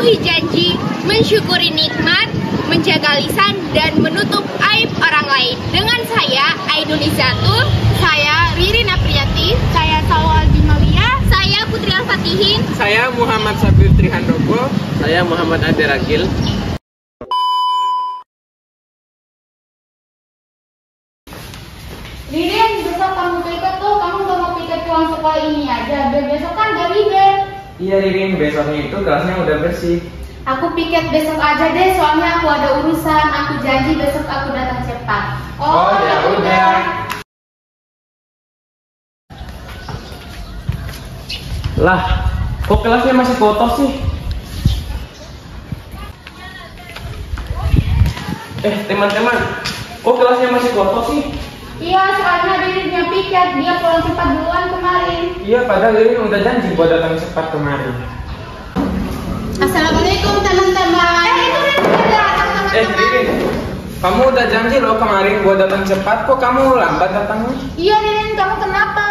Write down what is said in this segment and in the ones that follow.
memenuhi janji, mensyukuri nikmat, menjaga lisan, dan menutup aib orang lain. Dengan saya, Ainul Izzatul, saya Ririn Apriyati, saya Salwa Aldimalia, saya Putri Al-Fatihin, saya Muhammad Sabir Trihandoko, saya Muhammad Ade Ragil. Ririn, besok kamu piket tuh, kamu gak mau piket pulang sekolah ini aja, biar besok kan gak ribet. Iya Ririn, besoknya itu kelasnya udah bersih. Aku piket besok aja deh, soalnya aku ada urusan. Aku janji besok aku datang cepat. Oh ya udah. Lah, kok kelasnya masih kotor sih? Teman-teman, kok kelasnya masih kotor sih? Iya, soalnya Ririnnya piket, dia pulang cepat duluan kemarin. Iya, padahal Ririn udah janji buat datang cepat kemarin. Assalamualaikum teman-teman. Itu Ririn, kamu udah janji loh kemarin buat datang cepat, kok kamu lambat datangnya? Iya Ririn, kamu kenapa?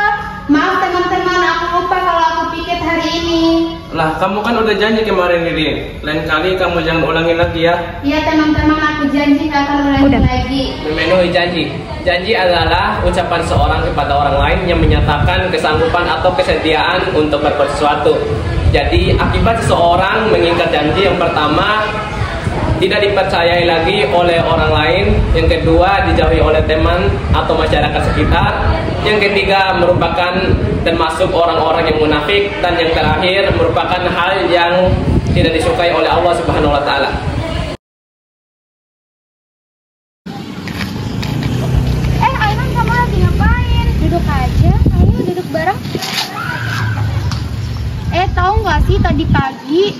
Maaf teman-teman, aku lupa kalau aku piket hari ini. Lah, kamu kan udah janji kemarin Ririn. Lain kali kamu jangan ulangin lagi ya. Iya teman-teman, aku janji gak akan ulangi lagi. Memenuhi janji. Janji adalah ucapan seorang kepada orang lain yang menyatakan kesanggupan atau kesediaan untuk berbuat sesuatu. Jadi akibat seseorang mengingkar janji, yang pertama tidak dipercayai lagi oleh orang lain, yang kedua dijauhi oleh teman atau masyarakat sekitar, yang ketiga merupakan termasuk orang-orang yang munafik, dan yang terakhir merupakan hal yang tidak disukai oleh Allah Subhanahu wa taala. Aiman, kamu lagi ngapain? Duduk aja, ayo duduk bareng. Tahu nggak sih tadi pagi?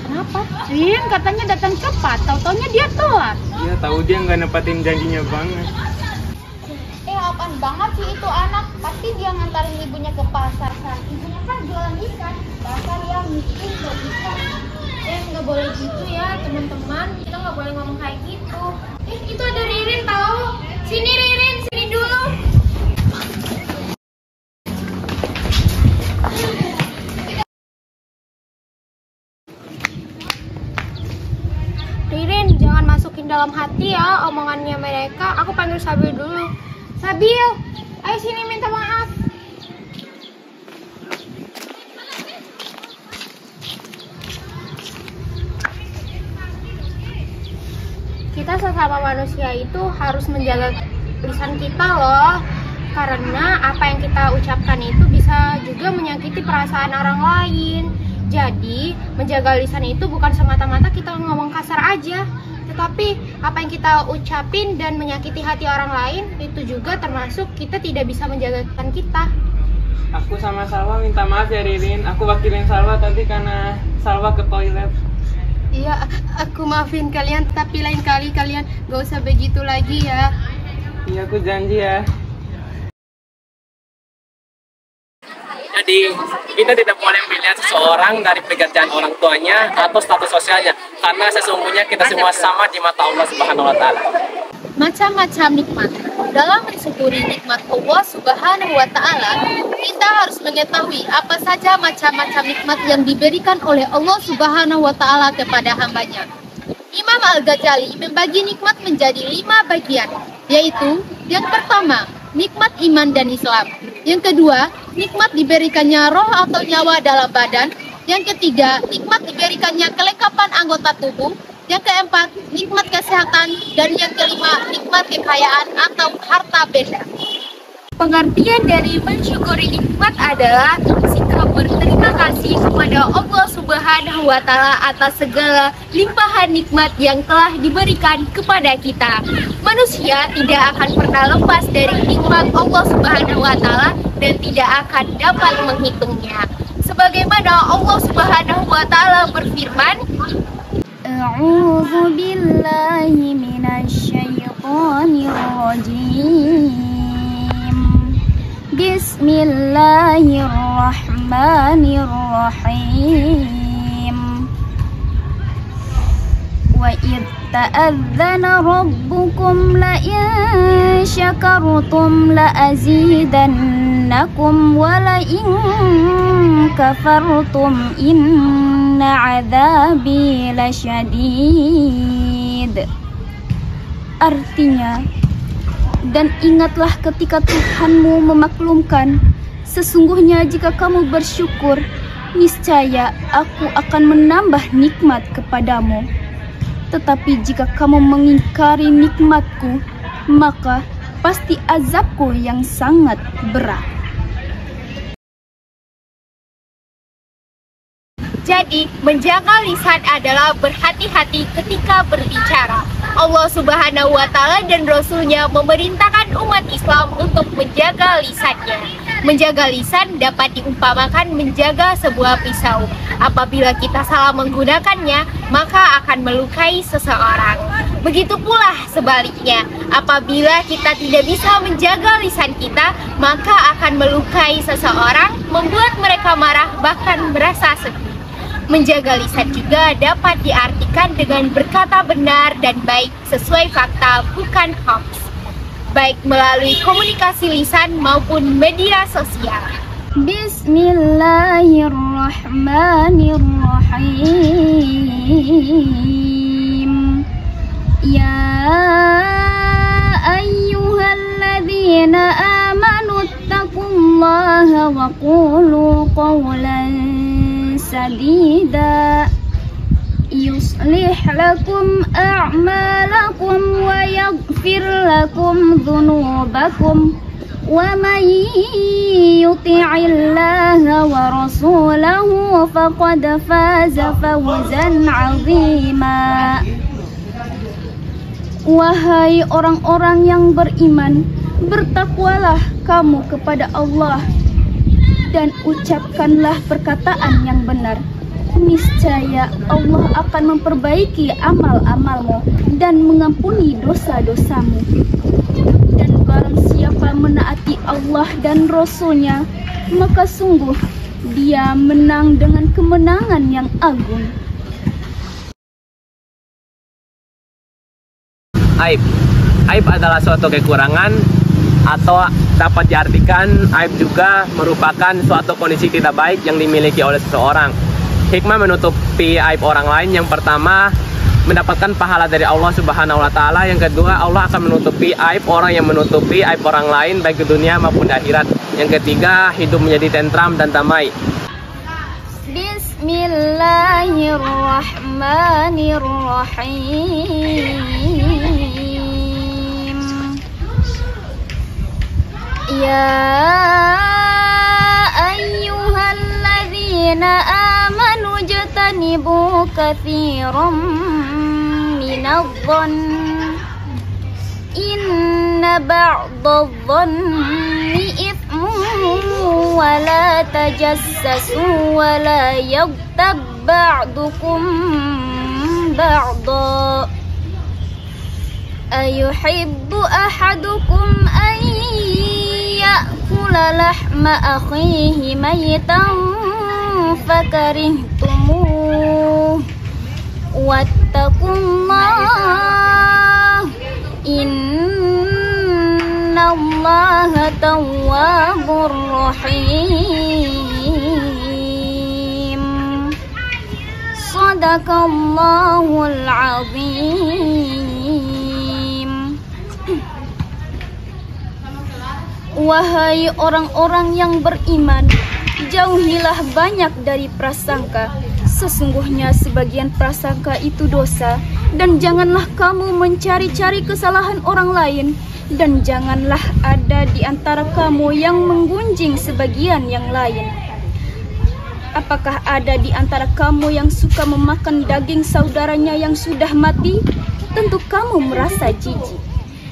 Kenapa? Ririn katanya datang cepat, tahu-taunya dia telat. Iya, tahu dia nggak nepatin janjinya banget. Apaan banget sih itu anak? Pasti dia ngantarin ibunya ke pasar kan? Ibunya kan jualan ikan, dasar yang miskin gak bisa. Nggak boleh gitu ya teman-teman, kita nggak boleh ngomong kayak gitu. Itu ada Ririn tahu? Sini Ririn, sini dulu. Ririn, jangan masukin dalam hati ya omongannya mereka. Aku panggil Sabil dulu. Sabil, ayo sini minta maaf. Kita sesama manusia itu harus menjaga lisan kita loh. Karena apa yang kita ucapkan itu bisa juga menyakiti perasaan orang lain. Jadi, menjaga lisan itu bukan semata-mata kita ngomong kasar aja, tetapi apa yang kita ucapin dan menyakiti hati orang lain itu juga termasuk kita tidak bisa menjaga lisan kita. Aku sama Salwa minta maaf ya Ririn. Aku wakilin Salwa tadi karena Salwa ke toilet. Iya, aku maafin kalian, tapi lain kali kalian gak usah begitu lagi ya. Iya, aku janji ya. Jadi kita tidak boleh melihat seseorang dari pekerjaan orang tuanya atau status sosialnya, karena sesungguhnya kita semua sama di mata Allah Subhanahu wa taala. Macam-macam nikmat. Dalam mensyukuri nikmat Allah Subhanahu wa taala, kita harus mengetahui apa saja macam-macam nikmat yang diberikan oleh Allah Subhanahu wa taala kepada hambanya. Imam Al-Ghazali membagi nikmat menjadi 5 bagian, yaitu yang pertama, nikmat iman dan Islam. Yang kedua, nikmat diberikannya roh atau nyawa dalam badan. Yang ketiga, nikmat diberikannya kelengkapan anggota tubuh. Yang keempat, nikmat kesehatan. Dan yang kelima, nikmat kekayaan atau harta benda. Pengertian dari mensyukuri nikmat adalah sikap berterima kasih kepada Allah Subhanahu wa taala atas segala limpahan nikmat yang telah diberikan kepada kita. Manusia tidak akan pernah lepas dari nikmat Allah Subhanahu wa taala dan tidak akan dapat menghitungnya. Sebagaimana Allah Subhanahu wa taala berfirman, A'udzu billahi minasyaitonir rajim. Bismillahirrahmanirrahim. Wa idh ta'adzana rabbukum la in syakartum la azidannakum wa la in kafartum inna 'adzabi lasyadid. Artinya, dan ingatlah ketika Tuhanmu memaklumkan, sesungguhnya jika kamu bersyukur, niscaya aku akan menambah nikmat kepadamu. Tetapi jika kamu mengingkari nikmatku, maka pasti azabku yang sangat berat. Jadi, menjaga lisan adalah berhati-hati ketika berbicara. Allah Subhanahu wa Ta'ala dan Rasul-Nya memerintahkan umat Islam untuk menjaga lisannya. Menjaga lisan dapat diumpamakan menjaga sebuah pisau. Apabila kita salah menggunakannya, maka akan melukai seseorang. Begitu pula sebaliknya, apabila kita tidak bisa menjaga lisan kita, maka akan melukai seseorang, membuat mereka marah, bahkan merasa sedih. Menjaga lisan juga dapat diartikan dengan berkata benar dan baik sesuai fakta, bukan hoax, baik melalui komunikasi lisan maupun media sosial. Bismillahirrahmanirrahim. Ya ayyuhalladzina amanu taqullaha wa qulu qawlan sadida yuslih lakum a'malakum wa yaghfir lakum dhunubakum wa man yuti'illaha wa rasulahu faqad faza fawzan 'azima. Wahai orang-orang yang beriman, bertakwalah kamu kepada Allah dan ucapkanlah perkataan yang benar. Niscaya Allah akan memperbaiki amal-amalmu dan mengampuni dosa-dosamu. Dan barang siapa menaati Allah dan Rasul-Nya, maka sungguh dia menang dengan kemenangan yang agung. Aib. Aib adalah suatu kekurangan atau dapat diartikan aib juga merupakan suatu kondisi tidak baik yang dimiliki oleh seseorang. Hikmah menutupi aib orang lain, yang pertama mendapatkan pahala dari Allah Subhanahu wa Ta'ala. Yang kedua, Allah akan menutupi aib orang yang menutupi aib orang lain baik di dunia maupun di akhirat. Yang ketiga, hidup menjadi tentram dan damai. Bismillahirrahmanirrahim. Ya ayyuhalladzina amanu jatanibu katsiran minadh-dhanni inna ba'dadh-dhanni ithmun wa la tajassasu wa la yaghtab ba'dukum ba'da ayuhibbu ahadukum an ya'kula lahma akhihi maytan fakarihtumuh wattaqullah innallaha tawwabur rahim. Shadaqallahul azim. Wahai orang-orang yang beriman, jauhilah banyak dari prasangka. Sesungguhnya sebagian prasangka itu dosa. Dan janganlah kamu mencari-cari kesalahan orang lain. Dan janganlah ada di antara kamu yang menggunjing sebagian yang lain. Apakah ada di antara kamu yang suka memakan daging saudaranya yang sudah mati? Tentu kamu merasa jijik.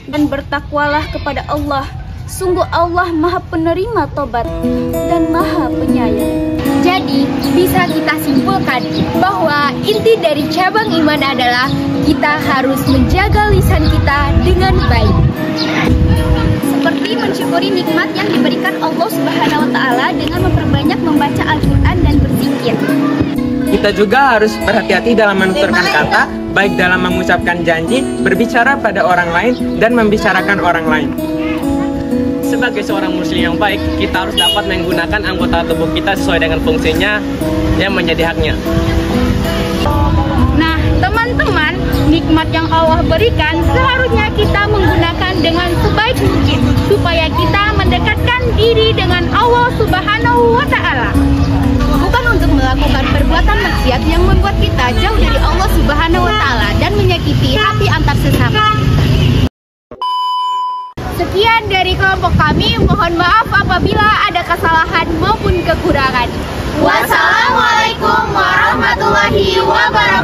Dan bertakwalah kepada Allah. Sungguh Allah Maha Penerima Tobat dan Maha Penyayang. Jadi, bisa kita simpulkan bahwa inti dari cabang iman adalah kita harus menjaga lisan kita dengan baik. Seperti mensyukuri nikmat yang diberikan Allah Subhanahu wa Ta'ala dengan memperbanyak membaca Al-Quran dan berzikir. Kita juga harus berhati-hati dalam menuturkan kata, baik dalam mengucapkan janji, berbicara pada orang lain, dan membicarakan orang lain. Sebagai seorang muslim yang baik, kita harus dapat menggunakan anggota tubuh kita sesuai dengan fungsinya yang menjadi haknya. nikmat yang Allah berikan seharusnya kita menggunakan dengan sebaik mungkin supaya kita mendekatkan diri dengan Allah Subhanahu wa Ta'ala. Bukan untuk melakukan perbuatan maksiat yang membuat kita jauh dari Allah Subhanahu wa Ta'ala dan menyakiti hati antar sesama. Sekian dari kelompok kami, mohon maaf apabila ada kesalahan maupun kekurangan. Wassalamualaikum warahmatullahi wabarakatuh.